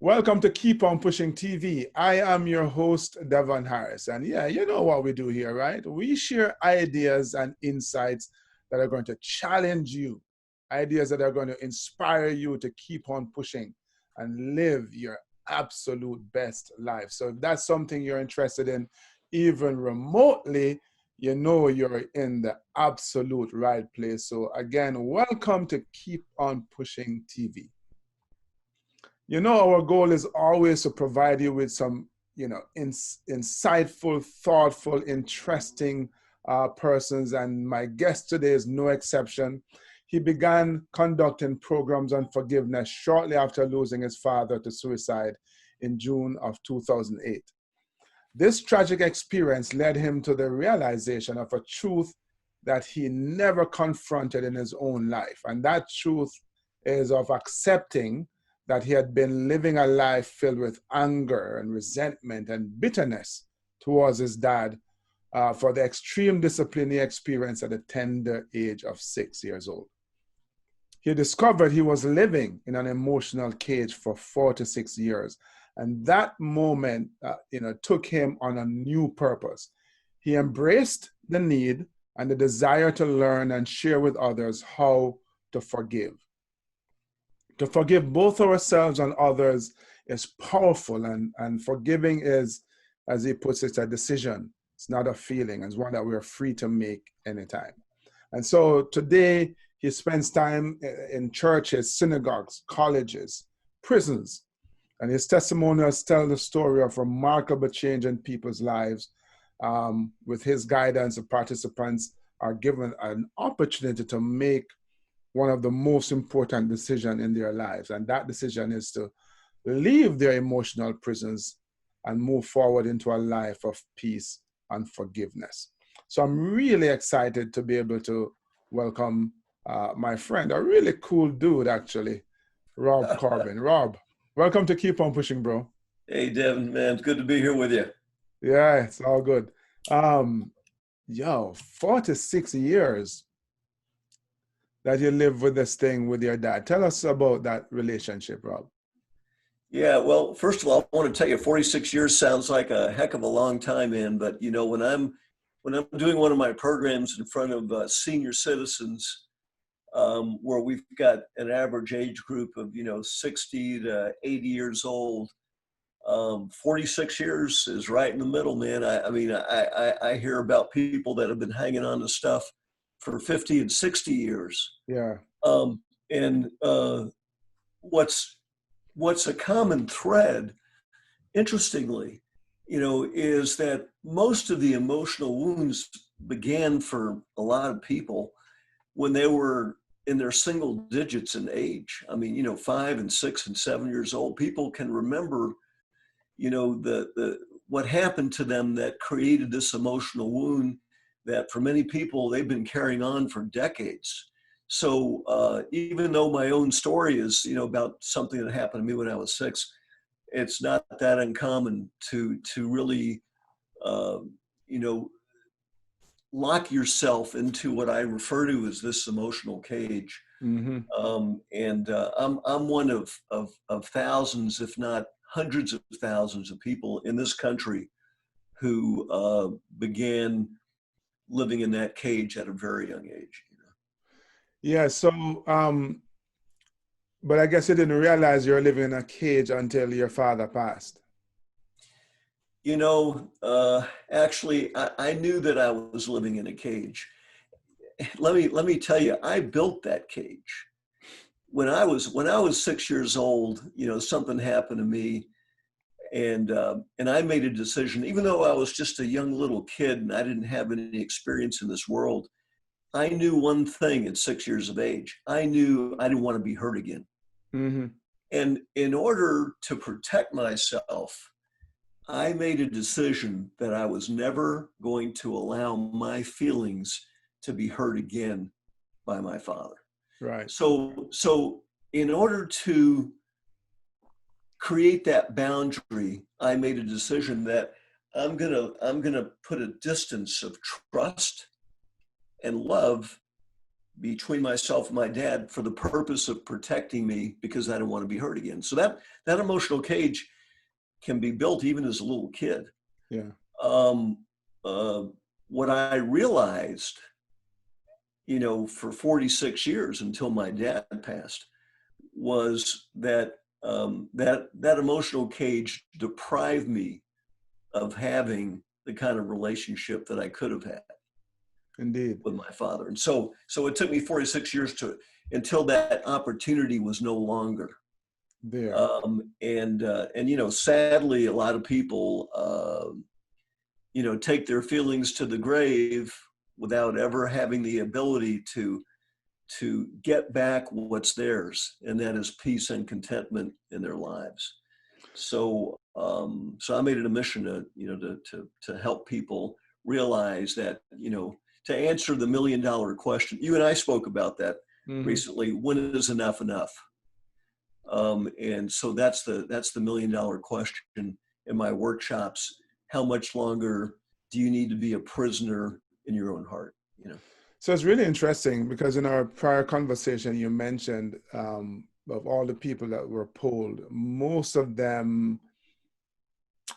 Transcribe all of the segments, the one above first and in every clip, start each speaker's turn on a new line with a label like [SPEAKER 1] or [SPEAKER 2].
[SPEAKER 1] Welcome to Keep On Pushing TV. I am your host, Devon Harris. And yeah, you know what we do here, right? We share ideas and insights that are going to challenge you, ideas that are going to inspire you to keep on pushing and live your absolute best life. So if that's something you're interested in, even remotely, you know you're in the absolute right place. So again, welcome to Keep On Pushing TV. You know, our goal is always to provide you with some, insightful, thoughtful, interesting persons. And my guest today is no exception. He began conducting programs on forgiveness shortly after losing his father to suicide in June of 2008. This tragic experience led him to the realization of a truth that he never confronted in his own life. And that truth is of accepting that he had been living a life filled with anger and resentment and bitterness towards his dad for the extreme discipline he experienced at the tender age of 6 years old. He discovered he was living in an emotional cage for 4 to 6 years. And that moment, took him on a new purpose. He embraced the need and the desire to learn and share with others how to forgive. To forgive both ourselves and others is powerful, and forgiving is, as he puts it, a decision. It's not a feeling. It's one that we're free to make anytime. And so today, he spends time in churches, synagogues, colleges, prisons, and his testimonials tell the story of remarkable change in people's lives. With his guidance, the participants are given an opportunity to make one of the most important decisions in their lives. And that decision is to leave their emotional prisons and move forward into a life of peace and forgiveness. So I'm really excited to be able to welcome my friend, a really cool dude, actually, Rob Corbin. Rob, welcome to Keep On Pushing, bro.
[SPEAKER 2] Hey, Devin, man, it's good to be here with you.
[SPEAKER 1] Yeah, it's all good. 4 to 6 years that you live with this thing with your dad. Tell us about that relationship, Rob.
[SPEAKER 2] Yeah, well, first of all, I want to tell you, 46 years sounds like a heck of a long time, man. But you know, when I'm doing one of my programs in front of senior citizens, where we've got an average age group of 60 to 80 years old, 46 years is right in the middle, man. I hear about people that have been hanging on to stuff for 50 and 60 years.
[SPEAKER 1] Yeah.
[SPEAKER 2] And what's a common thread, interestingly, is that most of the emotional wounds began for a lot of people when they were in their single digits in age. I mean, 5 and 6 and 7 years old. People can remember, the what happened to them that created this emotional wound that for many people they've been carrying on for decades. So even though my own story is, about something that happened to me when I was 6, it's not that uncommon to really, lock yourself into what I refer to as this emotional cage.
[SPEAKER 1] Mm-hmm.
[SPEAKER 2] I'm one of thousands, if not hundreds of thousands of people in this country who began living in that cage at a very young age.
[SPEAKER 1] Yeah, so, but I guess you didn't realize you were living in a cage until your father passed.
[SPEAKER 2] Actually, I knew that I was living in a cage. Let me tell you, I built that cage. When I was 6 years old, something happened to me, and I made a decision. Even though I was just a young little kid and I didn't have any experience in this world, I knew one thing at 6 years of age. I knew I didn't want to be hurt again.
[SPEAKER 1] Mm-hmm.
[SPEAKER 2] And in order to protect myself, I made a decision that I was never going to allow my feelings to be hurt again by my father.
[SPEAKER 1] Right.
[SPEAKER 2] So in order to create that boundary, I made a decision that I'm gonna put a distance of trust and love between myself and my dad for the purpose of protecting me because I didn't want to be hurt again. So that emotional cage can be built even as a little kid.
[SPEAKER 1] Yeah.
[SPEAKER 2] Um, what I realized, for 46 years until my dad passed, was that that emotional cage deprived me of having the kind of relationship that I could have had.
[SPEAKER 1] Indeed.
[SPEAKER 2] With my father. And so it took me 46 years until that opportunity was no longer
[SPEAKER 1] there.
[SPEAKER 2] And sadly, a lot of people, take their feelings to the grave without ever having the ability to get back what's theirs, and that is peace and contentment in their lives. So I made it a mission to help people realize that, to answer the $1 million question. You and I spoke about that recently. When is enough enough? And so that's the $1 million question in my workshops. How much longer do you need to be a prisoner in your own heart?
[SPEAKER 1] So it's really interesting because in our prior conversation, you mentioned of all the people that were polled, most of them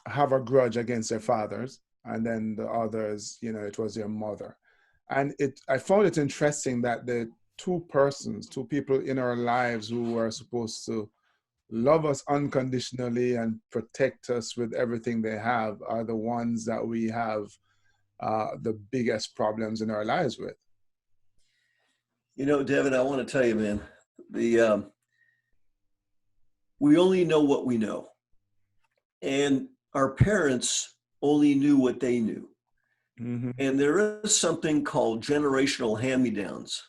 [SPEAKER 1] have a grudge against their fathers, and then the others, it was their mother. And I found it interesting that the two people in our lives who were supposed to love us unconditionally and protect us with everything they have are the ones that we have the biggest problems in our lives with.
[SPEAKER 2] Devin, I want to tell you, man, we only know what we know. And our parents only knew what they knew. Mm-hmm. And there is something called generational hand-me-downs.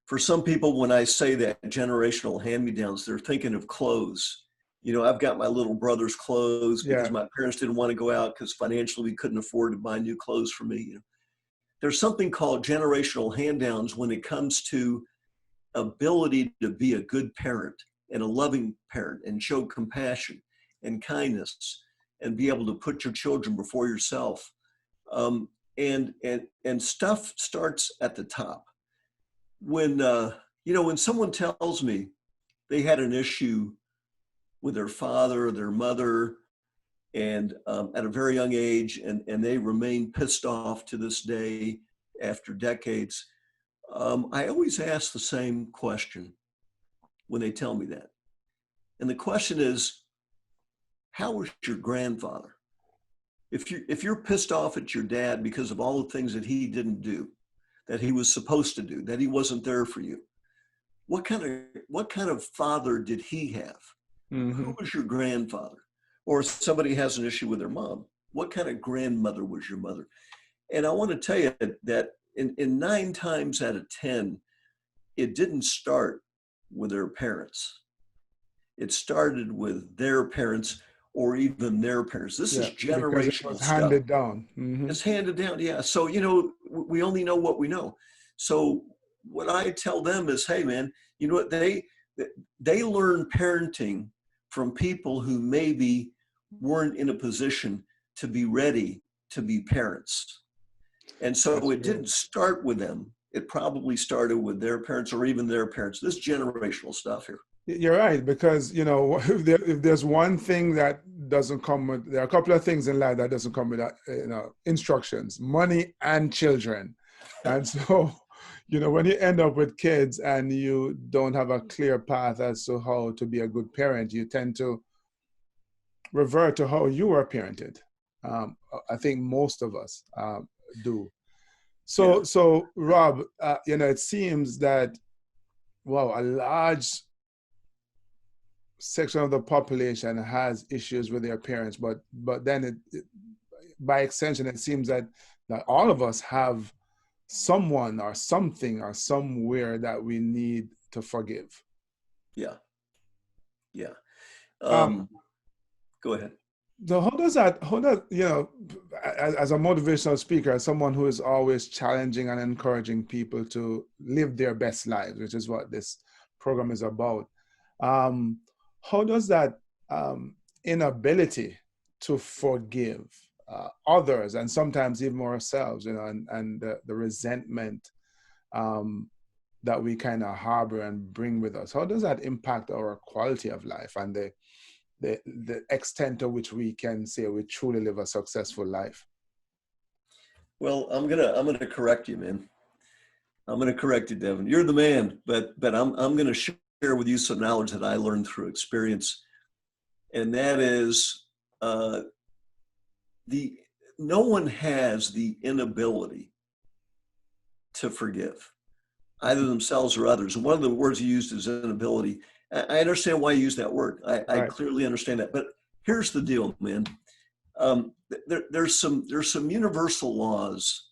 [SPEAKER 2] For some people, when I say that generational hand-me-downs, they're thinking of clothes. I've got my little brother's clothes because my parents didn't want to go out because financially we couldn't afford to buy new clothes for me. There's something called generational hand-downs when it comes to ability to be a good parent and a loving parent and show compassion and kindness and be able to put your children before yourself. And stuff starts at the top. When someone tells me they had an issue with their father or their mother and at a very young age, and they remain pissed off to this day after decades, I always ask the same question when they tell me that. And the question is, how was your grandfather? If you're pissed off at your dad because of all the things that he didn't do, that he was supposed to do, that he wasn't there for you, what kind of father did he have? Mm-hmm. Who was your grandfather? Or if somebody has an issue with their mom, what kind of grandmother was your mother? And I want to tell you that in 9 times out of 10, it didn't start with their parents. It started with their parents or even their parents. This is generational stuff.
[SPEAKER 1] Handed down. Mm-hmm.
[SPEAKER 2] It's handed down, yeah. So, we only know what we know. So what I tell them is, hey, man, you know what? They learn parenting from people who maybe weren't in a position to be ready to be parents. And so it didn't start with them. It probably started with their parents or even their parents. This generational stuff here.
[SPEAKER 1] You're right, because, if there's one thing that doesn't come with, there are a couple of things in life that doesn't come with, instructions, money and children. And so, when you end up with kids and you don't have a clear path as to how to be a good parent, you tend to revert to how you were parented. I think most of us do. So Rob, it seems that, a large section of the population has issues with their parents, but then by extension, it seems that all of us have someone or something or somewhere that we need to forgive.
[SPEAKER 2] Yeah. Go ahead.
[SPEAKER 1] So as a motivational speaker, as someone who is always challenging and encouraging people to live their best lives, which is what this program is about, how does that inability to forgive others and sometimes even ourselves, and the resentment that we kind of harbor and bring with us, how does that impact our quality of life and the extent to which we can say we truly live a successful life?
[SPEAKER 2] Well, I'm gonna correct you, man. I'm gonna correct you, Devon. You're the man, but I'm gonna share with you some knowledge that I learned through experience, and that is the no one has the inability to forgive, either themselves or others. And one of the words you used is inability. I understand why you use that word. I
[SPEAKER 1] Right.
[SPEAKER 2] clearly understand that. But here's the deal, man. There's some universal laws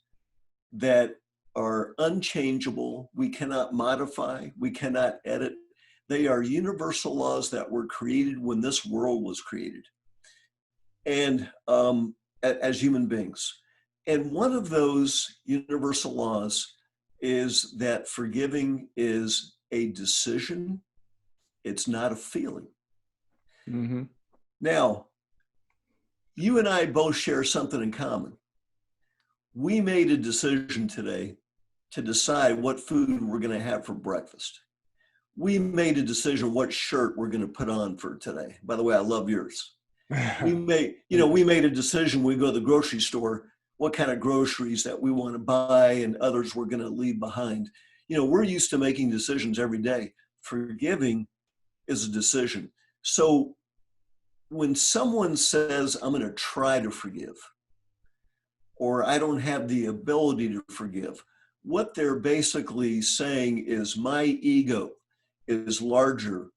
[SPEAKER 2] that are unchangeable. We cannot modify. We cannot edit. They are universal laws that were created when this world was created, and as human beings. And one of those universal laws is that forgiving is a decision. It's not a feeling.
[SPEAKER 1] Mm-hmm.
[SPEAKER 2] Now, you and I both share something in common. We made a decision today to decide what food we're going to have for breakfast. We made a decision what shirt we're going to put on for today. By the way, I love yours. We made a decision when we go to the grocery store, what kind of groceries that we want to buy and others we're going to leave behind. We're used to making decisions every day. Forgiving is a decision. So when someone says, I'm going to try to forgive, or I don't have the ability to forgive, what they're basically saying is my ego is larger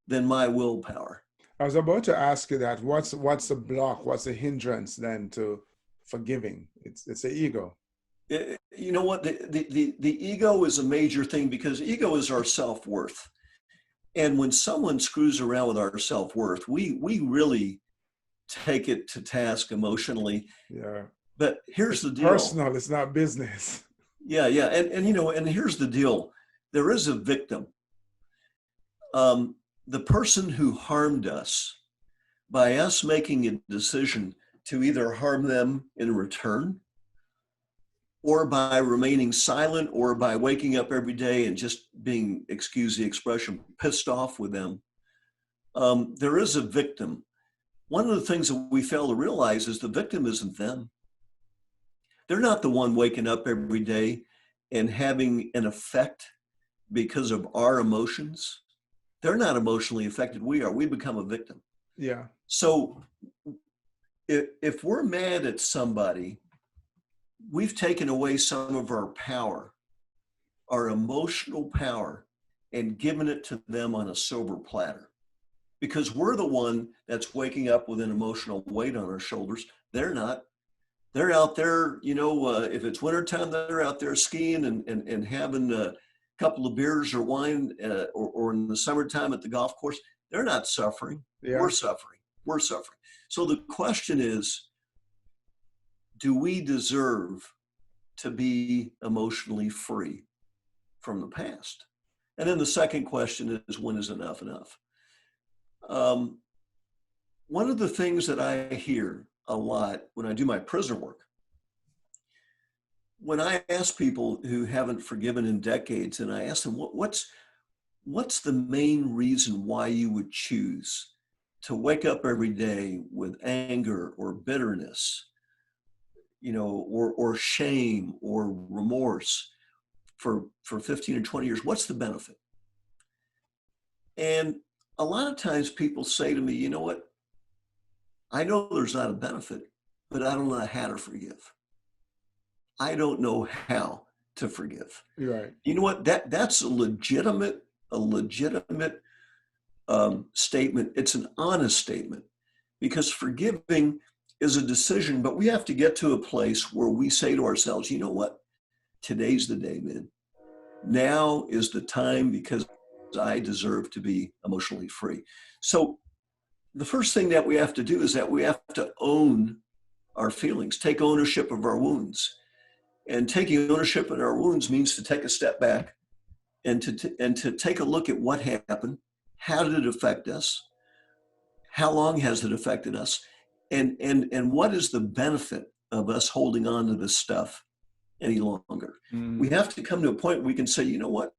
[SPEAKER 2] than my willpower.
[SPEAKER 1] I was about to ask you that. What's the block? What's the hindrance then to forgiving? It's the ego.
[SPEAKER 2] You know what? The ego is a major thing because ego is our self-worth. And when someone screws around with our self-worth, we really take it to task emotionally.
[SPEAKER 1] Yeah.
[SPEAKER 2] But here's
[SPEAKER 1] It's
[SPEAKER 2] the deal.
[SPEAKER 1] personal, it's not business.
[SPEAKER 2] Yeah. And here's the deal. There is a victim. The person who harmed us, by us making a decision to either harm them in return, or by remaining silent, or by waking up every day and just being, excuse the expression, pissed off with them, there is a victim. One of the things that we fail to realize is the victim isn't them. They're not the one waking up every day and having an effect because of our emotions. They're not emotionally affected. We are. We become a victim.
[SPEAKER 1] Yeah.
[SPEAKER 2] So if we're mad at somebody, we've taken away some of our power, our emotional power, and given it to them on a silver platter. Because we're the one that's waking up with an emotional weight on our shoulders. They're not. They're out there, if it's wintertime, they're out there skiing and having a couple of beers or wine, or in the summertime at the golf course. They're not suffering.
[SPEAKER 1] Yeah.
[SPEAKER 2] We're suffering. We're suffering. So the question is, do we deserve to be emotionally free from the past? And then the second question is, when is enough enough? One of the things that I hear a lot when I do my prisoner work, when I ask people who haven't forgiven in decades, and I ask them, what's the main reason why you would choose to wake up every day with anger or bitterness, or shame or remorse for 15 or 20 years? What's the benefit? And a lot of times people say to me, you know what? I know there's not a benefit, but I don't know how to forgive. I don't know how to forgive.
[SPEAKER 1] You're right.
[SPEAKER 2] You know what? That's a legitimate statement. It's an honest statement, because forgiving is a decision, but we have to get to a place where we say to ourselves, you know what? Today's the day, man. Now is the time, because I deserve to be emotionally free. So the first thing that we have to do is that we have to own our feelings, take ownership of our wounds. And taking ownership of our wounds means to take a step back and to take a look at what happened, how did it affect us, how long has it affected us, and what is the benefit of us holding on to this stuff any longer. We have to come to a point where we can say, you know what?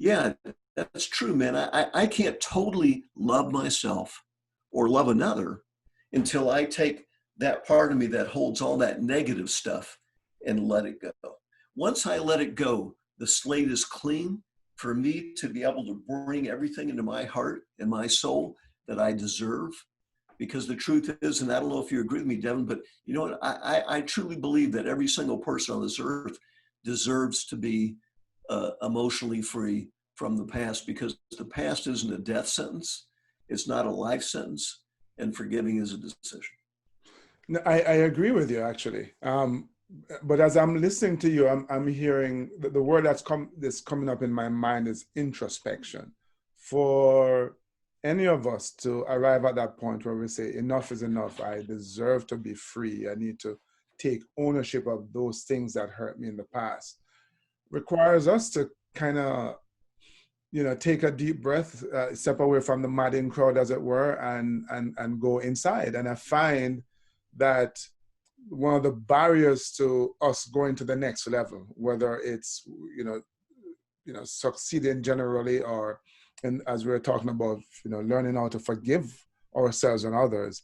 [SPEAKER 2] Yeah, that's true, man. I can't totally love myself or love another until I take that part of me that holds all that negative stuff and let it go. Once I let it go, the slate is clean for me to be able to bring everything into my heart and my soul that I deserve. Because the truth is, and I don't know if you agree with me, Devon, but you know what? I truly believe that every single person on this earth deserves to be emotionally free from the past, because the past isn't a death sentence. It's not a life sentence, and forgiving is a decision.
[SPEAKER 1] No, I agree with you actually. But as I'm listening to you, I'm hearing the word that's coming up in my mind is introspection. For any of us to arrive at that point where we say enough is enough, I deserve to be free, I need to take ownership of those things that hurt me in the past, requires us to kind of, take a deep breath, step away from the madding crowd, as it were, and go inside. And I find that one of the barriers to us going to the next level, whether it's succeeding generally, or, and as we were talking about, learning how to forgive ourselves and others,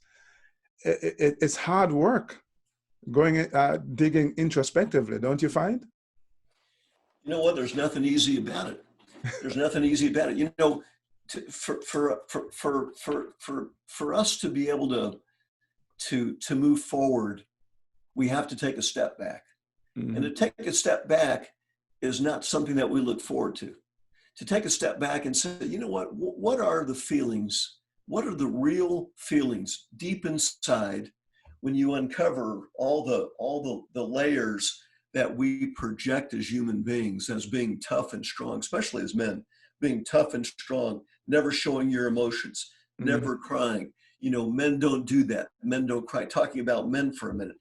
[SPEAKER 1] it's hard work going digging introspectively, don't you find?
[SPEAKER 2] You know what? There's nothing easy about it. There's nothing easy about it. For us to be able to move forward, we have to take a step back. Mm-hmm. And to take a step back is not something that we look forward to. To take a step back and say, you know what are the feelings? What are the real feelings deep inside when you uncover all the layers that we project as human beings as being tough and strong, especially as men, being tough and strong, never showing your emotions, never crying. Men don't do that. Men don't cry. Talking about men for a minute.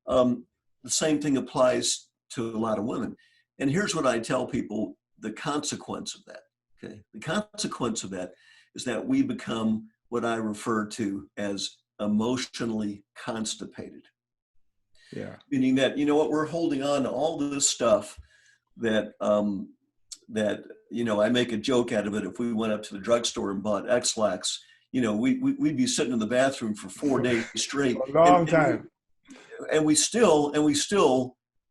[SPEAKER 2] The same thing applies to a lot of women. And here's what I tell people, the consequence of that, okay? The consequence of that is that we become what I refer to as emotionally constipated.
[SPEAKER 1] Yeah.
[SPEAKER 2] Meaning that, we're holding on to all this stuff that, I make a joke out of it. If we went up to the drugstore and bought X-Lax, we'd be sitting in the bathroom for 4 days straight.
[SPEAKER 1] A long time.
[SPEAKER 2] And we still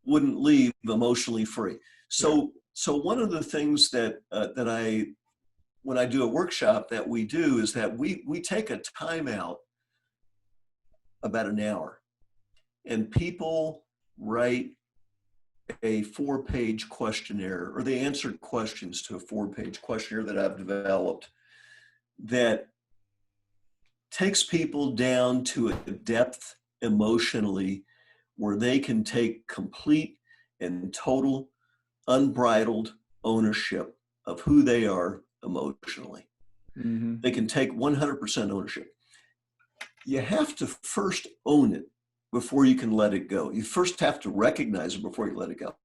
[SPEAKER 2] wouldn't leave emotionally free. So one of the things that when I do a workshop that we do is that we take a timeout about an hour, and people write a 4-page questionnaire, or they answer questions to a 4-page questionnaire that I've developed that takes people down to a depth emotionally where they can take complete and total unbridled ownership of who they are emotionally. Mm-hmm. They can take 100% ownership. You have to first own it before you can let it go. You first have to recognize it before you let it go.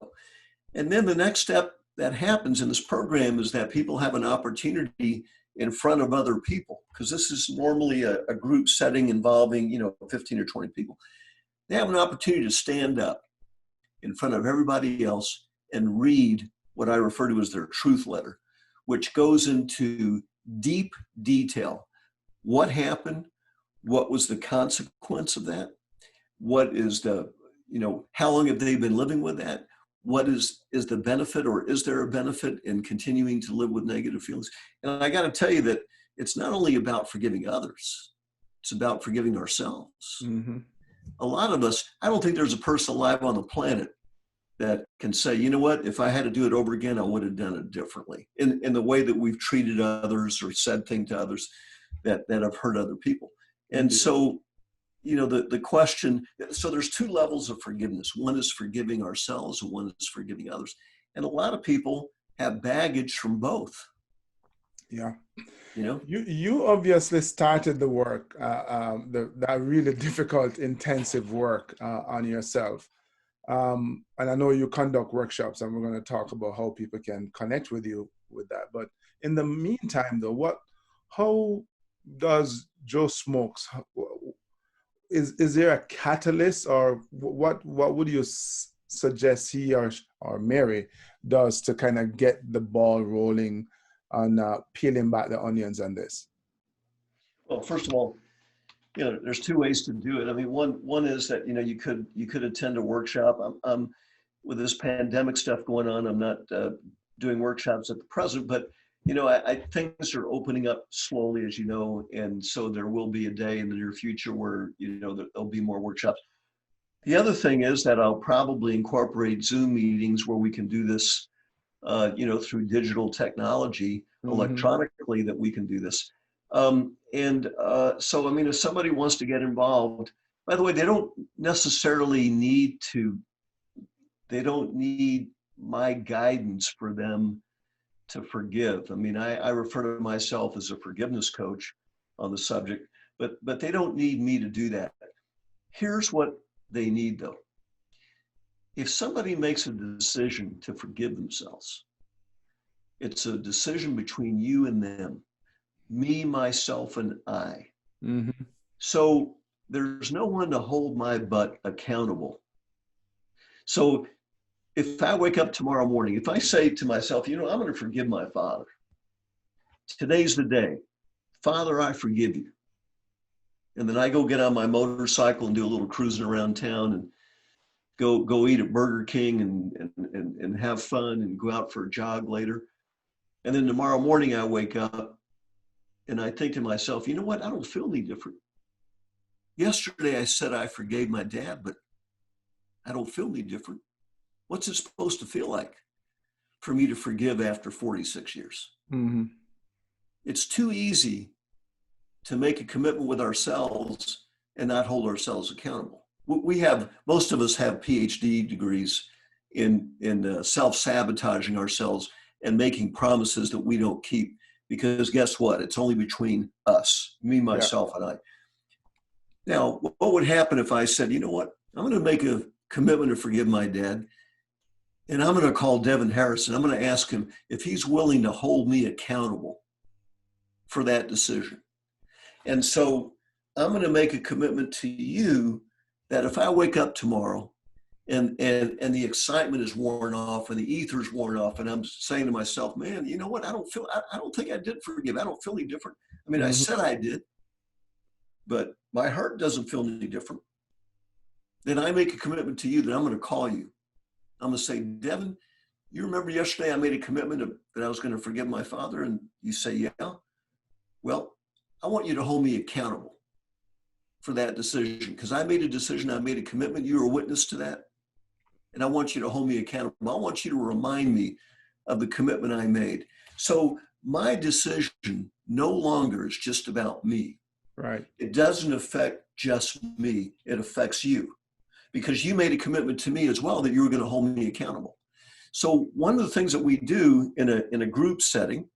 [SPEAKER 2] And then the next step that happens in this program is that people have an opportunity in front of other people, because this is normally a group setting involving 15 or 20 people. They have an opportunity to stand up in front of everybody else and read what I refer to as their truth letter, which goes into deep detail. What happened? What was the consequence of that? What is how long have they been living with that? What is the benefit, or is there a benefit in continuing to live with negative feelings? And I got to tell you that it's not only about forgiving others, it's about forgiving ourselves. Mm-hmm. A lot of us, I don't think there's a person alive on the planet that can say, you know what, if I had to do it over again, I would have done it differently in the way that we've treated others or said things to others that have hurt other people. And so, the question, so there's 2 levels of forgiveness. One is forgiving ourselves, and one is forgiving others. And a lot of people have baggage from both.
[SPEAKER 1] Yeah. You obviously started the work, that really difficult, intensive work on yourself. And I know you conduct workshops, and we're going to talk about how people can connect with you with that. But in the meantime, though, how does Joe Smokes, is there a catalyst, or what would you suggest he or or Mary does to kind of get the ball rolling on peeling back the onions on this?
[SPEAKER 2] Well, first of all, there's two ways to do it. I mean, one is that you could attend a workshop. With this pandemic stuff going on, I'm not doing workshops at the present, but things are opening up slowly, as you know, and so there will be a day in the near future where there'll be more workshops. The other thing is that I'll probably incorporate Zoom meetings where we can do this, through digital technology, electronically, that we can do this. So, I mean, if somebody wants to get involved, by the way, they don't need my guidance for them to forgive. I mean, I refer to myself as a forgiveness coach on the subject, but they don't need me to do that. Here's what they need, though. If somebody makes a decision to forgive themselves, it's a decision between you and them, me, myself, and I.
[SPEAKER 1] Mm-hmm.
[SPEAKER 2] So there's no one to hold my butt accountable. So if I wake up tomorrow morning, if I say to myself, I'm going to forgive my father. Today's the day. Father, I forgive you. And then I go get on my motorcycle and do a little cruising around town and go eat at Burger King and have fun and go out for a jog later. And then tomorrow morning I wake up and I think to myself, you know what? I don't feel any different. Yesterday I said I forgave my dad, but I don't feel any different. What's it supposed to feel like for me to forgive after 46 years?
[SPEAKER 1] Mm-hmm.
[SPEAKER 2] It's too easy to make a commitment with ourselves and not hold ourselves accountable. Most of us have PhD degrees in self-sabotaging ourselves and making promises that we don't keep, because guess what? It's only between us, me, myself, and I. Now, what would happen if I said, you know what? I'm going to make a commitment to forgive my dad, and I'm going to call Devon Harris and I'm going to ask him if he's willing to hold me accountable for that decision. And so I'm going to make a commitment to you that if I wake up tomorrow and the excitement is worn off and the ether's worn off, and I'm saying to myself, man, you know what? I don't think I did forgive. I don't feel any different. I mean, I said I did, but my heart doesn't feel any different. Then I make a commitment to you that I'm going to call you. I'm going to say, Devon, you remember yesterday I made a commitment that I was going to forgive my father? And you say, yeah. Well, I want you to hold me accountable for that decision, because I made a decision, I made a commitment, you were a witness to that, and I want you to hold me accountable. I want you to remind me of the commitment I made. So my decision no longer is just about me.
[SPEAKER 1] Right.
[SPEAKER 2] It doesn't affect just me, it affects you, because you made a commitment to me as well that you were going to hold me accountable. So one of the things that we do in a group setting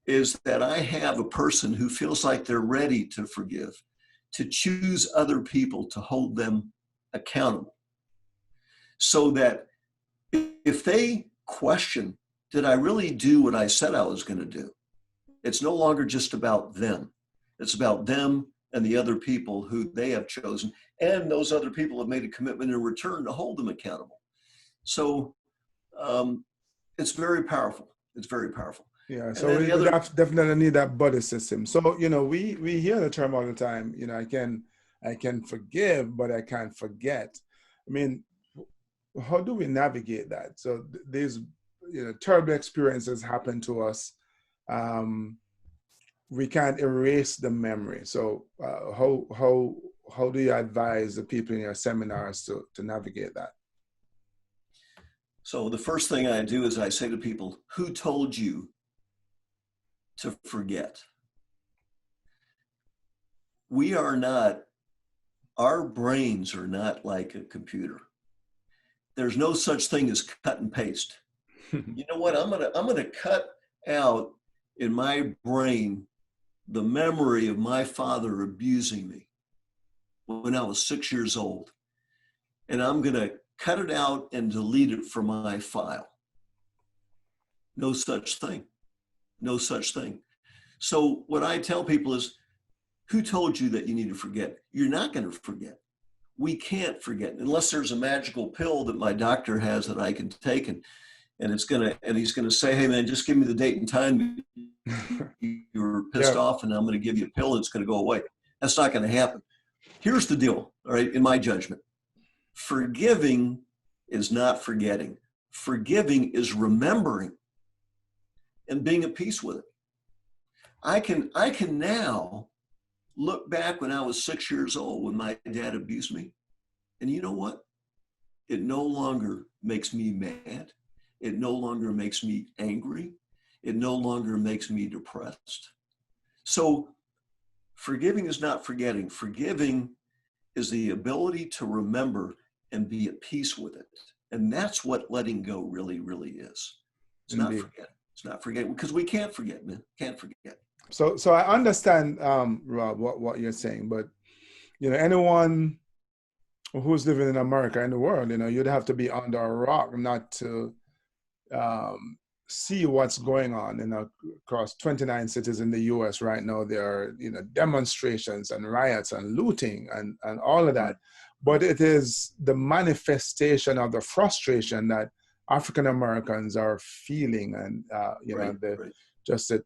[SPEAKER 2] is that I have a person who feels like they're ready to forgive, to choose other people to hold them accountable, so that if they question, did I really do what I said I was going to do? It's no longer just about them. It's about them and the other people who they have chosen, and those other people have made a commitment in return to hold them accountable. So it's very powerful. It's very powerful.
[SPEAKER 1] Yeah, so we definitely need that buddy system. So, we hear the term all the time, I can forgive, but I can't forget. I mean, how do we navigate that? So these, terrible experiences happen to us. We can't erase the memory. So how do you advise the people in your seminars to navigate that?
[SPEAKER 2] So the first thing I do is I say to people, who told you to forget? Our brains are not like a computer. There's no such thing as cut and paste. You know what? I'm gonna cut out in my brain the memory of my father abusing me when I was 6 years old. And I'm gonna cut it out and delete it from my file. No such thing. No such thing. So what I tell people is, who told you that you need to forget? You're not going to forget. we can't forget unless there's a magical pill that my doctor has that I can take, and he's gonna say, hey man, just give me the date and time you were pissed
[SPEAKER 1] Yeah.
[SPEAKER 2] off, and I'm gonna give you a pill and it's gonna go away. That's not gonna happen. Here's the deal, all right, in my judgment. Forgiving is not forgetting. Forgiving is remembering and being at peace with it. I can now look back when I was 6 years old when my dad abused me. And you know what? It no longer makes me mad. It no longer makes me angry. It no longer makes me depressed. So forgiving is not forgetting. Forgiving is the ability to remember and be at peace with it. And that's what letting go really, really is. It's
[SPEAKER 1] Indeed.
[SPEAKER 2] not forgetting. It's not forgetting, because we can't forget, man. Can't forget.
[SPEAKER 1] So I understand, Rob, what you're saying, but anyone who's living in America and the world, you'd have to be under a rock not to see what's going on. Across 29 cities in the U.S. right now, there are demonstrations and riots and looting and all of that. But it is the manifestation of the frustration that African Americans are feeling, and just the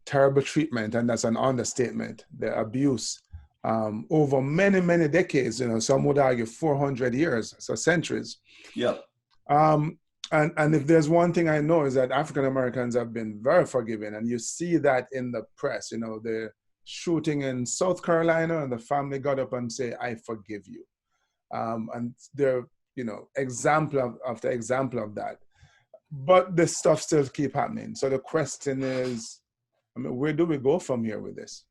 [SPEAKER 1] terrible treatment, and that's an understatement, the abuse over many, many decades, some would argue 400 years, so centuries.
[SPEAKER 2] Yep.
[SPEAKER 1] And if there's one thing I know is that African Americans have been very forgiving, and you see that in the press. The shooting in South Carolina, and the family got up and say, "I forgive you," and they're example after example of that. But this stuff still keep happening. So the question is, where do we go from here with this?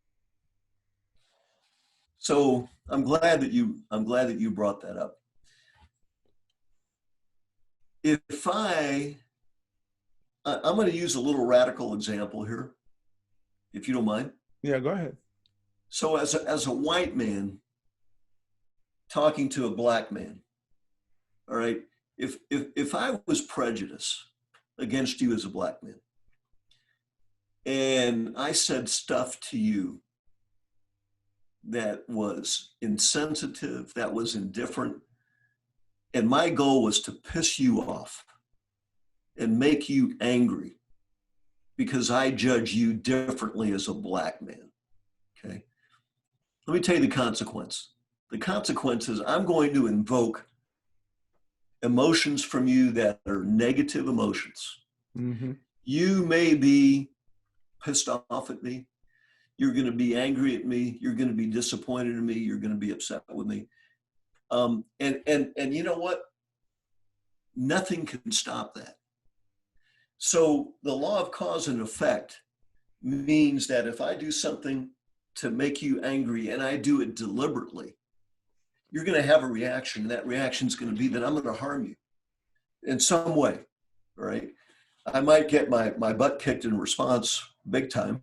[SPEAKER 2] So I'm glad that you brought that up. If I'm going to use a little radical example here, if you don't mind.
[SPEAKER 1] Yeah, go ahead.
[SPEAKER 2] So as a white man talking to a black man, all right, if I was prejudiced against you as a black man, and I said stuff to you that was insensitive, that was indifferent, and my goal was to piss you off and make you angry because I judge you differently as a black man, okay? Let me tell you the consequence. The consequence is I'm going to invoke emotions from you that are negative emotions.
[SPEAKER 1] Mm-hmm.
[SPEAKER 2] You may be pissed off at me. You're going to be angry at me. You're going to be disappointed in me. You're going to be upset with me. And you know what? Nothing can stop that. So the law of cause and effect means that if I do something to make you angry and I do it deliberately, you're going to have a reaction. And that reaction is going to be that I'm going to harm you in some way, right? I might get my butt kicked in response big time.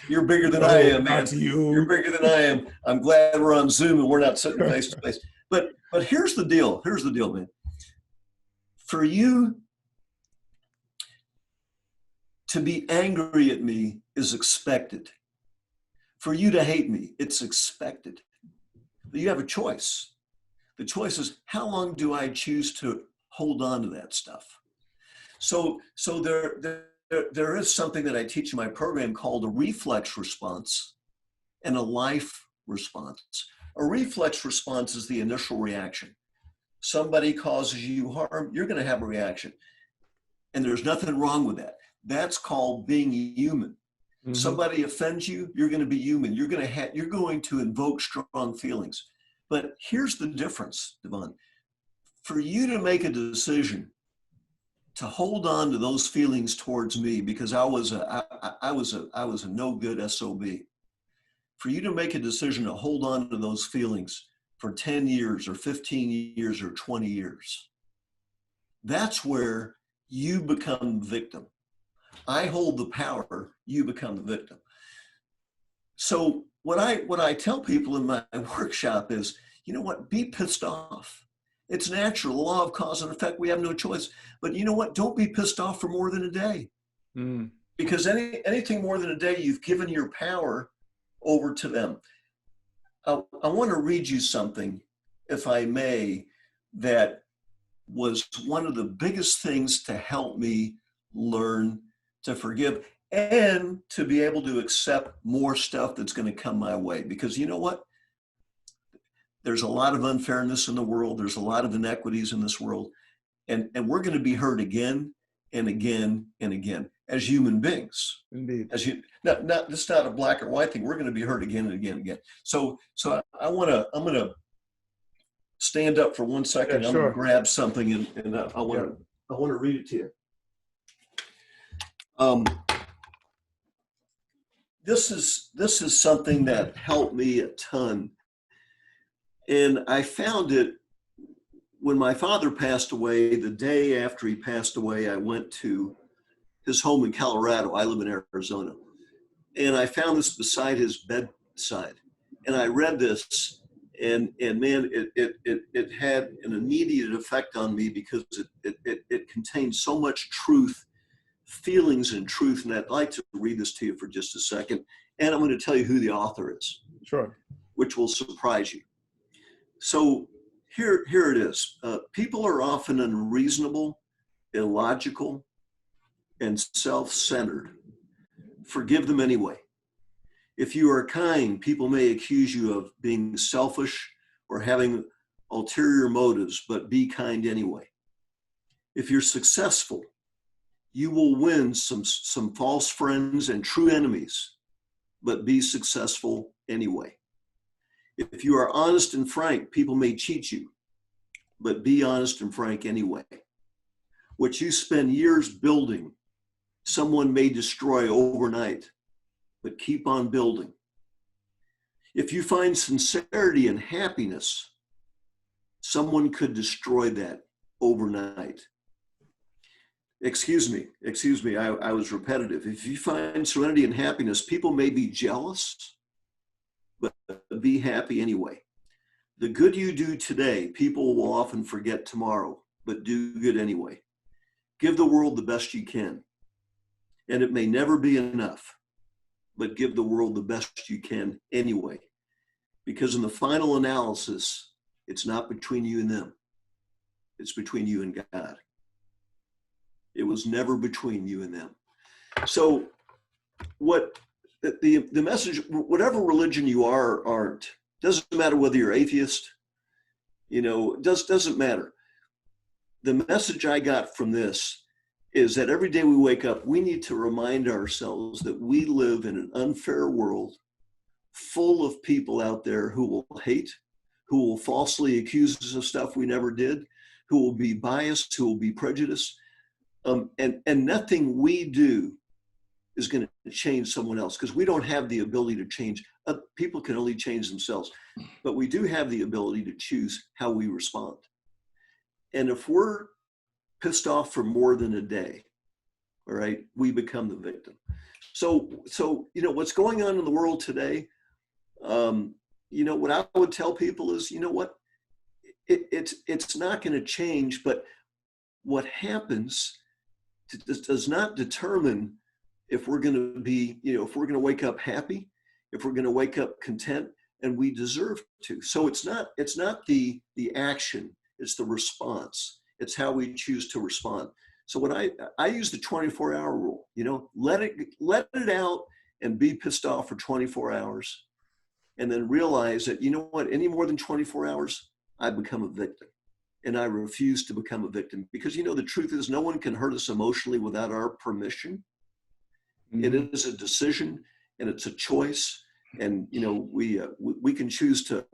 [SPEAKER 2] You're bigger than I am, man. You're bigger than I am. I'm glad we're on Zoom and we're not sitting face to face. But here's the deal. Here's the deal, man. For you to be angry at me is expected. For you to hate me, it's expected. But you have a choice. The choice is, how long do I choose to hold on to that stuff? So there is something that I teach in my program called a reflex response and a life response. A reflex response is the initial reaction. Somebody causes you harm, you're going to have a reaction. And there's nothing wrong with that. That's called being human. Mm-hmm. Somebody offends you, you're going to be human. You're going to invoke strong feelings. But here's the difference, Devon. For you to make a decision to hold on to those feelings towards me because I was a no good SOB. For you to make a decision to hold on to those feelings for 10 years or 15 years or 20 years, that's where you become the victim. I hold the power, you become the victim. So what I tell people in my workshop is, you know what, be pissed off. It's natural, the law of cause and effect, we have no choice. But you know what, don't be pissed off for more than a day. Because anything more than a day, you've given your power over to them. I want to read you something, if I may, that was one of the biggest things to help me learn to forgive and to be able to accept more stuff that's going to come my way. Because you know what? There's a lot of unfairness in the world. There's a lot of inequities in this world. And we're going to be hurt again and again and again as human beings.
[SPEAKER 1] Indeed.
[SPEAKER 2] As you, it's not a black or white thing. We're going to be hurt again and again and again. So I'm going to stand up for 1 second.
[SPEAKER 1] Yeah,
[SPEAKER 2] I'm
[SPEAKER 1] sure.
[SPEAKER 2] going to grab something and I want to read it to you. This is something that helped me a ton. And I found it when my father passed away. The day after he passed away, I went to his home in Colorado. I live in Arizona. And I found this beside his bedside. And I read this, and man, it had an immediate effect on me because it contained so much truth, feelings and truth. And I'd like to read this to you for just a second. And I'm going to tell you who the author is.
[SPEAKER 1] Sure.
[SPEAKER 2] Which will surprise you. So here it is. People are often unreasonable, illogical, and self-centered. Forgive them anyway. If you are kind, people may accuse you of being selfish or having ulterior motives, but be kind anyway. If you're successful, you will win some false friends and true enemies, but be successful anyway. If you are honest and frank, people may cheat you, but be honest and frank anyway. What you spend years building, someone may destroy overnight, but keep on building. If you find sincerity and happiness, someone could destroy that overnight. Excuse me, I was repetitive. If you find serenity and happiness, people may be jealous, but be happy anyway. The good you do today, people will often forget tomorrow, but do good anyway. Give the world the best you can. And it may never be enough, but give the world the best you can anyway. Because in the final analysis, it's not between you and them. It's between you and God. It was never between you and them. So what the message, whatever religion you are or aren't, doesn't matter whether you're atheist, doesn't matter. The message I got from this is that every day we wake up, we need to remind ourselves that we live in an unfair world full of people out there who will hate, who will falsely accuse us of stuff we never did, who will be biased, who will be prejudiced. And nothing we do is going to change someone else, because we don't have the ability to change. People can only change themselves, but we do have the ability to choose how we respond. And if we're pissed off for more than a day, all right, we become the victim. So what's going on in the world today, what I would tell people is, it's not going to change, but what happens does not determine if we're going to be, if we're going to wake up happy, if we're going to wake up content, and we deserve to. So it's not the action, it's the response. It's how we choose to respond. So when I use the 24-hour rule, let it out and be pissed off for 24 hours, and then realize that, any more than 24 hours, I become a victim. And I refuse to become a victim, because, the truth is, no one can hurt us emotionally without our permission. Mm-hmm. It is a decision, and it's a choice. And, we can choose to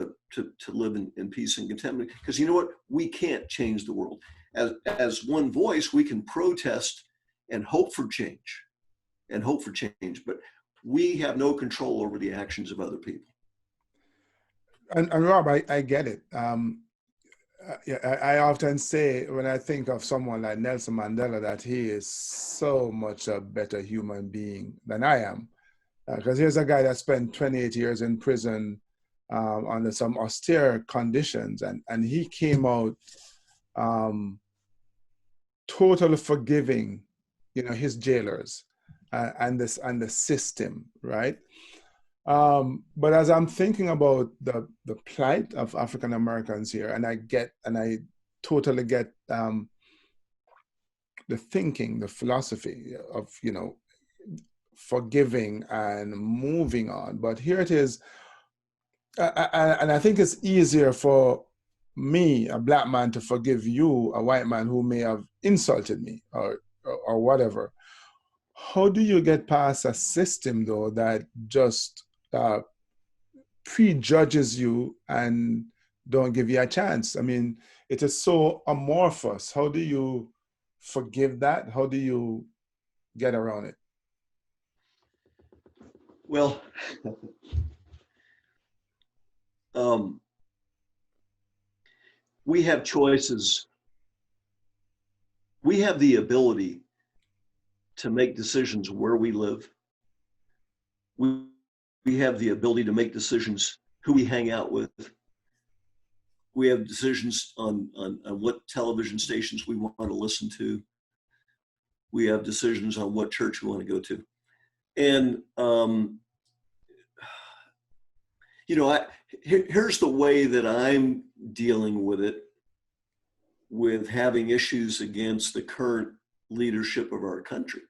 [SPEAKER 2] live in peace and contentment, because we can't change the world. As one voice, we can protest and hope for change, but we have no control over the actions of other people.
[SPEAKER 1] And Rob, I get it. I often say, when I think of someone like Nelson Mandela, that he is so much a better human being than I am. Because here's a guy that spent 28 years in prison under some austere conditions, and he came out totally forgiving, his jailers and the system, right? But as I'm thinking about the plight of African Americans here, and I totally get the thinking, the philosophy of, forgiving and moving on. But here it is, and I think it's easier for me, a black man, to forgive you, a white man who may have insulted me or whatever. How do you get past a system though that just prejudges you and don't give you a chance? I mean, it is so amorphous. How do you forgive that? How do you get around it?
[SPEAKER 2] Well, we have choices. We have the ability to make decisions where we live. We have the ability to make decisions who we hang out with. We have decisions on what television stations we want to listen to. We have decisions on what church we want to go to. And, here's the way that I'm dealing with it, with having issues against the current leadership of our country.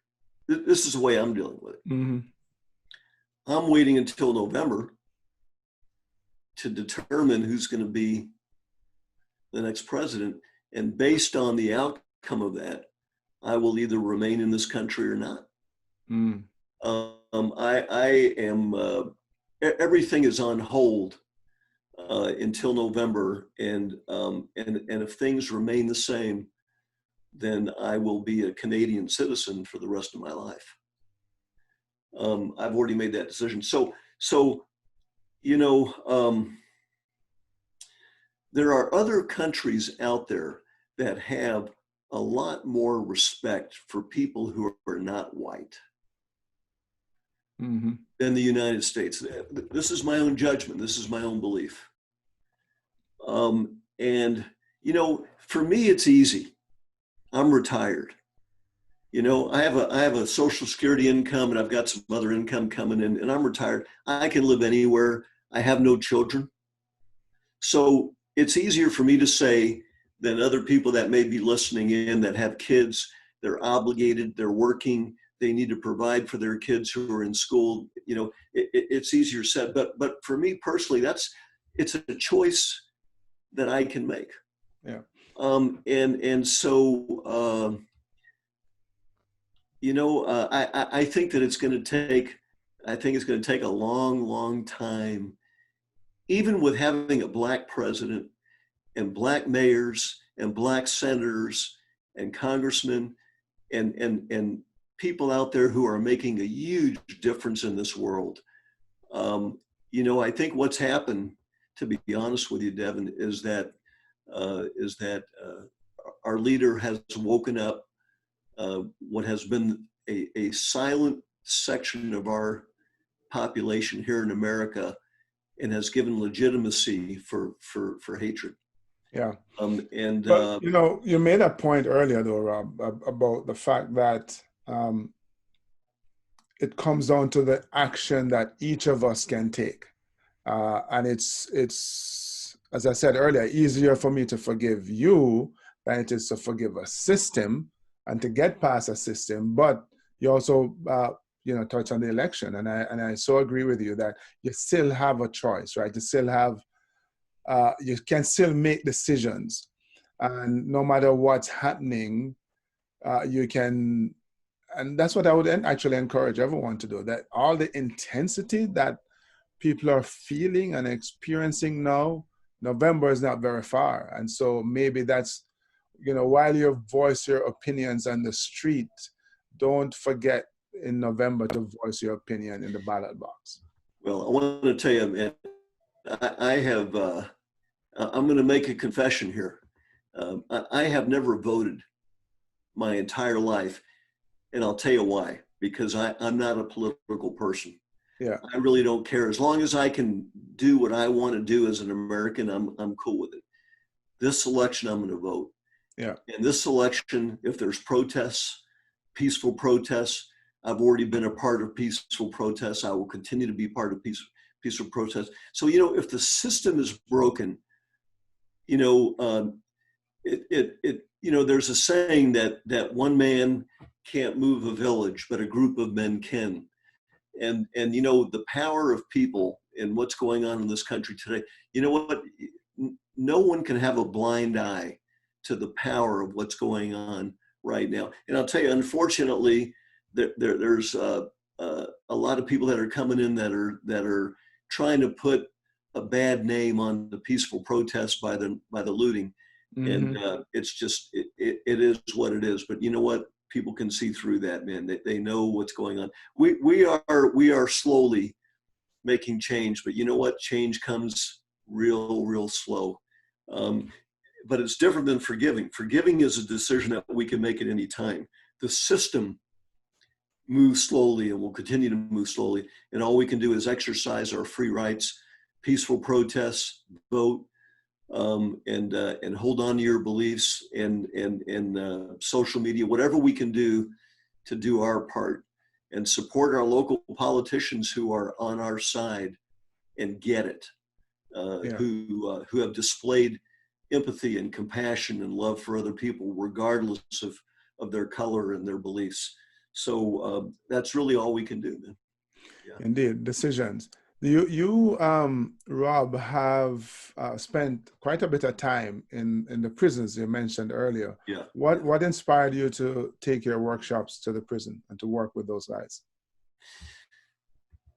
[SPEAKER 2] This is the way I'm dealing with it.
[SPEAKER 1] Mm-hmm.
[SPEAKER 2] I'm waiting until November to determine who's going to be the next president. And based on the outcome of that, I will either remain in this country or not.
[SPEAKER 1] Mm.
[SPEAKER 2] I am, everything is on hold until November. And if things remain the same, then I will be a Canadian citizen for the rest of my life. I've already made that decision. So there are other countries out there that have a lot more respect for people who are not white
[SPEAKER 1] Mm-hmm.
[SPEAKER 2] than the United States. This is my own judgment. This is my own belief. And for me, it's easy. I'm retired. I have a Social Security income, and I've got some other income coming in, and I'm retired. I can live anywhere. I have no children. So it's easier for me to say than other people that may be listening in that have kids. They're obligated, they're working, they need to provide for their kids who are in school. It's easier said, but for me personally, it's a choice that I can make.
[SPEAKER 1] Yeah.
[SPEAKER 2] I think that it's going to take a long, long time, even with having a black president and black mayors and black senators and congressmen and people out there who are making a huge difference in this world. I think what's happened, to be honest with you, Devon, is that our leader has woken up what has been a silent section of our population here in America, and has given legitimacy for hatred.
[SPEAKER 1] Yeah.
[SPEAKER 2] But
[SPEAKER 1] you made a point earlier though, Rob, about the fact that it comes down to the action that each of us can take. And it's, as I said earlier, easier for me to forgive you than it is to forgive a system and to get past a system. But you also, touch on the election. And I so agree with you that you still have a choice, right? You still have, you can still make decisions. And no matter what's happening, you can, and that's what I would actually encourage everyone to do, that all the intensity that people are feeling and experiencing now, November is not very far. And so maybe that's, while you voice your opinions on the street, don't forget in November to voice your opinion in the ballot box.
[SPEAKER 2] Well, I want to tell you, man, I'm going to make a confession here. I have never voted my entire life, and I'll tell you why. Because I'm not a political person.
[SPEAKER 1] Yeah,
[SPEAKER 2] I really don't care. As long as I can do what I want to do as an American, I'm cool with it. This election, I'm going to vote.
[SPEAKER 1] Yeah.
[SPEAKER 2] And this election, if there's protests, peaceful protests, I've already been a part of peaceful protests. I will continue to be part of peaceful protests. So, you know, if the system is broken, you know, you know, there's a saying that one man can't move a village, but a group of men can. And you know, the power of people and what's going on in this country today, you know what? No one can have a blind eye to the power of what's going on right now. And I'll tell you, unfortunately, there's a lot of people that are coming in that are trying to put a bad name on the peaceful protests by the looting. And it's just it is what it is. But you know what? People can see through that, man. They know what's going on. We are slowly making change, but you know what? Change comes real slow. But it's different than forgiving. Forgiving is a decision that we can make at any time. The system moves slowly and will continue to move slowly. And all we can do is exercise our free rights, peaceful protests, vote, and hold on to your beliefs and social media, whatever we can do to do our part and support our local politicians who are on our side and get it, who have displayed empathy and compassion and love for other people, regardless of their color and their beliefs. So that's really all we can do, man.
[SPEAKER 1] Yeah. Indeed, decisions. You, Rob, have spent quite a bit of time in the prisons you mentioned earlier.
[SPEAKER 2] Yeah.
[SPEAKER 1] What inspired you to take your workshops to the prison and to work with those guys?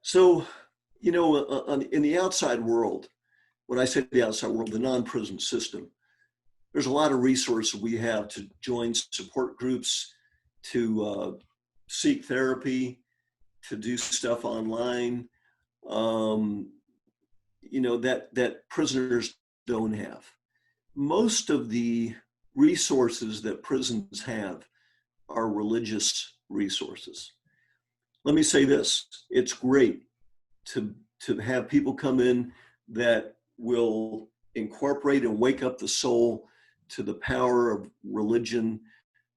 [SPEAKER 2] So, you know, in the outside world, when I say the outside world, the non-prison system, there's a lot of resources we have to join support groups, to seek therapy, to do stuff online. You know, that prisoners don't have. Most of the resources that prisons have are religious resources. Let me say this, it's great to have people come in that will incorporate and wake up the soul to the power of religion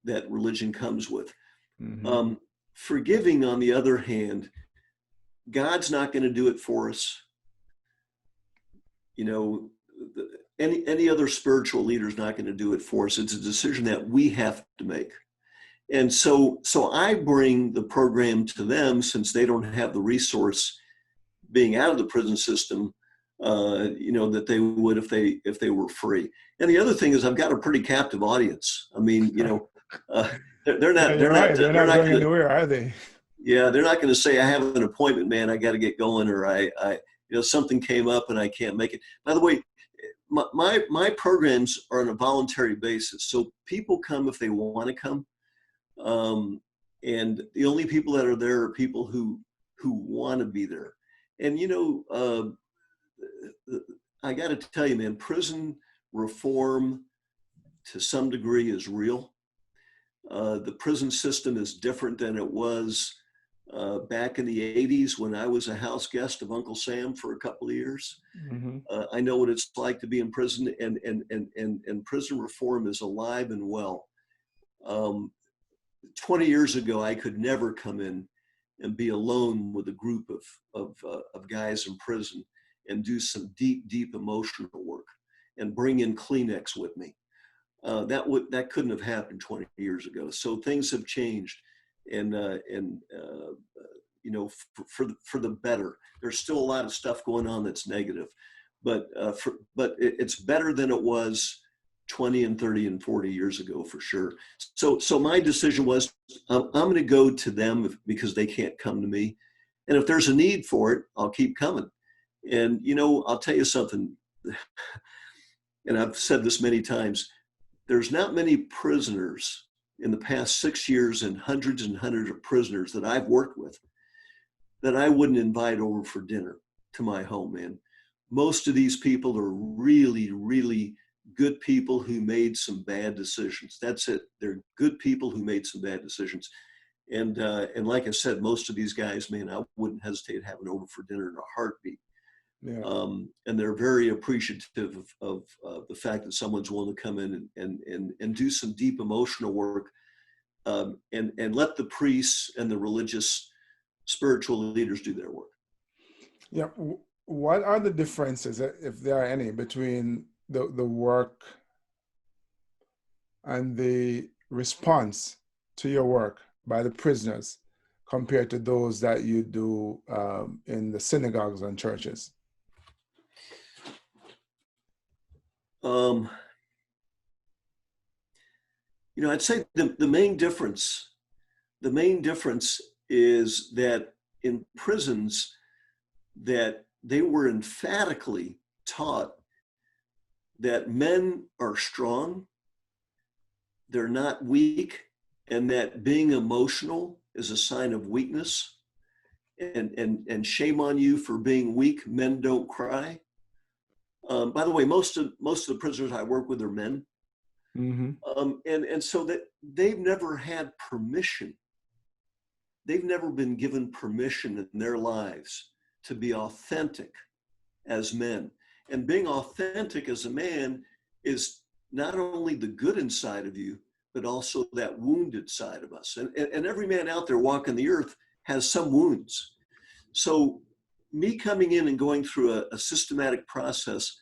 [SPEAKER 2] that religion comes with. Forgiving, on the other hand, God's not going to do it for us. You know, any other spiritual leader is not going to do it for us. It's a decision that we have to make. And so I bring the program to them, since they don't have the resource, being out of the prison system, you know, that they would if they were free. And the other thing is, I've got a pretty captive audience. I mean, you know, they're not going
[SPEAKER 1] anywhere, are they?
[SPEAKER 2] Yeah, they're not going to say, I have an appointment, man, I got to get going, or I you know, something came up and I can't make it. By the way, my programs are on a voluntary basis, so people come if they want to come, and the only people that are there are people who want to be there. And you know, I got to tell you, man, prison reform to some degree is real. The prison system is different than it was back in the 80s when I was a house guest of Uncle Sam for a couple of years. I know what it's like to be in prison, and prison reform is alive and well. 20 years ago, I could never come in and be alone with a group of guys in prison and do some deep emotional work and bring in Kleenex with me. That couldn't have happened 20 years ago. So things have changed, and you know, for the better. There's still a lot of stuff going on that's negative, but it's better than it was 20 and 30 and 40 years ago, for sure. So my decision was, I'm going to go to them because they can't come to me. And if there's a need for it, I'll keep coming. And, you know, I'll tell you something, and I've said this many times, there's not many prisoners in the past 6 years, and hundreds of prisoners that I've worked with, that I wouldn't invite over for dinner to my home, man. Most of these people are really good people who made some bad decisions. That's it. They're good people who made some bad decisions. And like I said, most of these guys, man, I wouldn't hesitate having over for dinner in a heartbeat. Yeah. And they're very appreciative of the fact that someone's willing to come in and do some deep emotional work. and let the priests and the religious spiritual leaders do their work.
[SPEAKER 1] Yeah. What are the differences, if there are any, between the work and the response to your work by the prisoners compared to those that you do in the synagogues and churches?
[SPEAKER 2] I'd say the main difference is that in prisons, that they were emphatically taught that men are strong, they're not weak, and that being emotional is a sign of weakness. And shame on you for being weak. Men don't cry. By the way, most of the prisoners I work with are men.
[SPEAKER 1] Mm-hmm.
[SPEAKER 2] And so that they've never had permission. They've never been given permission in their lives to be authentic as men. And being authentic as a man is not only the good inside of you, but also that wounded side of us. And every man out there walking the earth has some wounds. So me coming in and going through a systematic process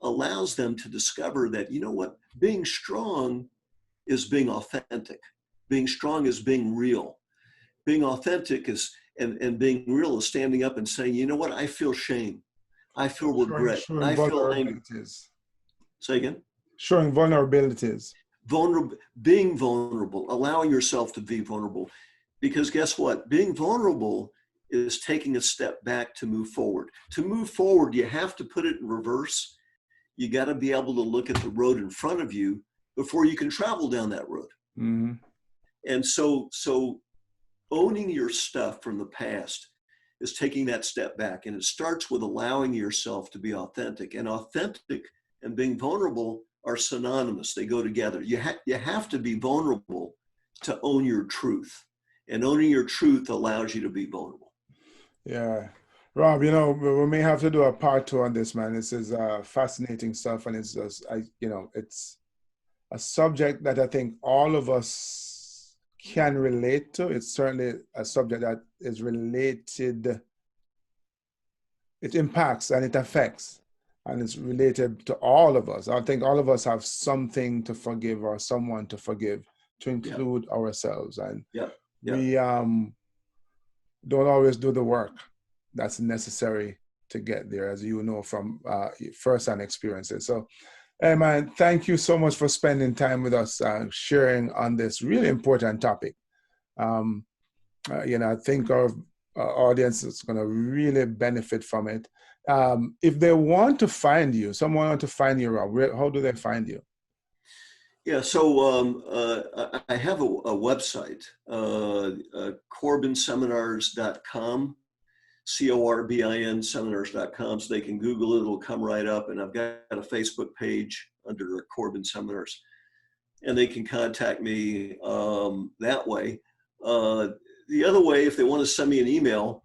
[SPEAKER 2] allows them to discover that, you know what, being strong is being authentic. Being strong is being real. Being authentic is, and being real is standing up and saying, you know what, I feel shame. I feel regret.
[SPEAKER 1] Showing
[SPEAKER 2] I feel anger.
[SPEAKER 1] vulnerabilities.
[SPEAKER 2] Say again?
[SPEAKER 1] Showing vulnerabilities.
[SPEAKER 2] Being vulnerable, allowing yourself to be vulnerable. Because guess what? Being vulnerable is taking a step back to move forward. To move forward, you have to put it in reverse. You got to be able to look at the road in front of you before you can travel down that road.
[SPEAKER 1] Mm-hmm.
[SPEAKER 2] And so owning your stuff from the past is taking that step back. And it starts with allowing yourself to be authentic. And authentic and being vulnerable are synonymous. They go together. You have to be vulnerable to own your truth. And owning your truth allows you to be vulnerable.
[SPEAKER 1] Yeah. Rob, we may have to do a part 2 on this, man. This is fascinating stuff. And it's just, it's a subject that I think all of us can relate to. It's certainly a subject that is related. It impacts and it affects, and it's related to all of us. I think all of us have something to forgive or someone to forgive, to include ourselves. And we don't always do the work that's necessary to get there, as you know from first-hand experiences. So, hey man, thank you so much for spending time with us, sharing on this really important topic. I think our audience is going to really benefit from it. If they want to find you, someone want to find you, Rob, how do they find you?
[SPEAKER 2] Yeah, so I have a website, corbinseminars.com, Corbin seminars.com, so they can Google it, it'll come right up. And I've got a Facebook page under Corbin Seminars, and they can contact me that way. The other way, if they want to send me an email,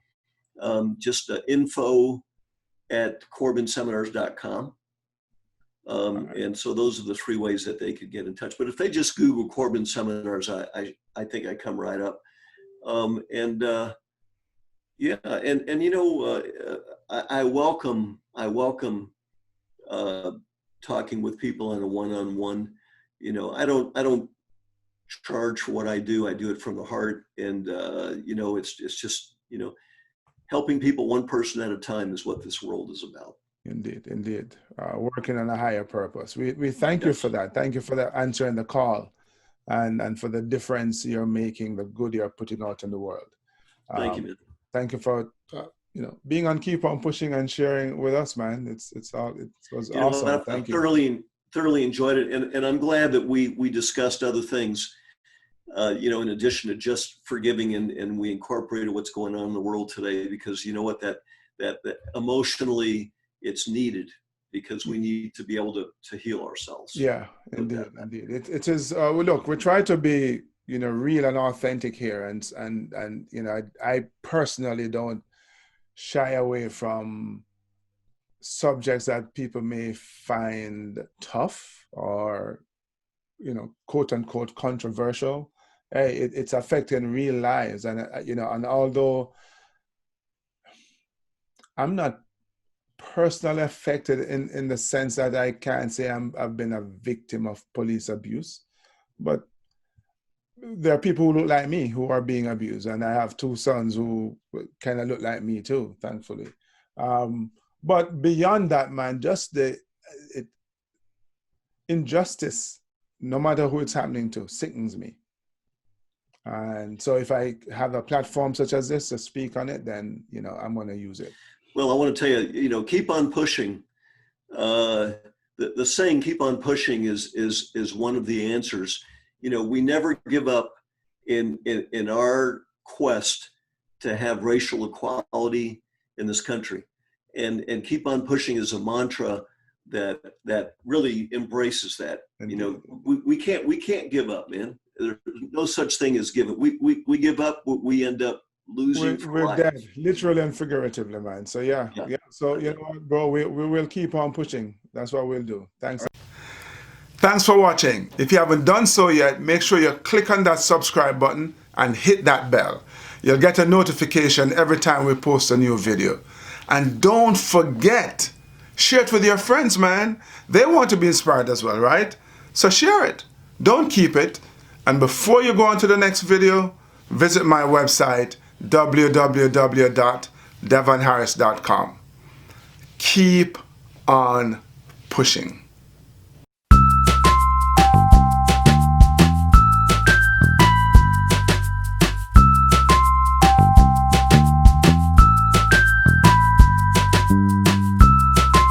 [SPEAKER 2] just info@corbinseminars.com. And so those are the 3 ways that they could get in touch. But if they just Google Corbin Seminars, I think I come right up. I welcome talking with people on a one-on-one. I don't charge for what I do. I do it from the heart, and it's just helping people one person at a time is what this world is about.
[SPEAKER 1] Indeed. Working on a higher purpose. We thank you for that. Thank you for that answering the call, and for the difference you're making, the good you're putting out in the world.
[SPEAKER 2] Thank you, man.
[SPEAKER 1] Thank you for being on Keep On Pushing and sharing with us, man. It was awesome. Thank you.
[SPEAKER 2] Thoroughly enjoyed it, and I'm glad that we discussed other things. In addition to just forgiving, and we incorporated what's going on in the world today, because you know what, that emotionally it's needed, because we need to be able to heal ourselves.
[SPEAKER 1] Yeah, indeed. It is. Look, we try to be real and authentic here, and I personally don't shy away from subjects that people may find tough or quote unquote controversial. hey, it's affecting real lives. And, and although I'm not personally affected in the sense that I can't say I've been a victim of police abuse, but there are people who look like me who are being abused, and I have two sons who kind of look like me too, thankfully. But beyond that, man, just the injustice, no matter who it's happening to, sickens me. And so if I have a platform such as this to speak on it, then, I'm going to use it.
[SPEAKER 2] Well, I want to tell you, keep on pushing. The saying "keep on pushing" is one of the answers. We never give up in our quest to have racial equality in this country, and keep on pushing is a mantra that really embraces that. We can't give up, man. There's no such thing as give up. We give up, we end up losing for
[SPEAKER 1] we're
[SPEAKER 2] life.
[SPEAKER 1] dead, literally and figuratively, man. So yeah. So you know what, bro, we will keep on pushing. That's what we'll do. Thanks. Thanks for watching. If you haven't done so yet, make sure you click on that subscribe button and hit that bell. You'll get a notification every time we post a new video. And don't forget, share it with your friends, man. They want to be inspired as well, right? So share it. Don't keep it. And before you go on to the next video, visit my website, www.devonharris.com. Keep on pushing.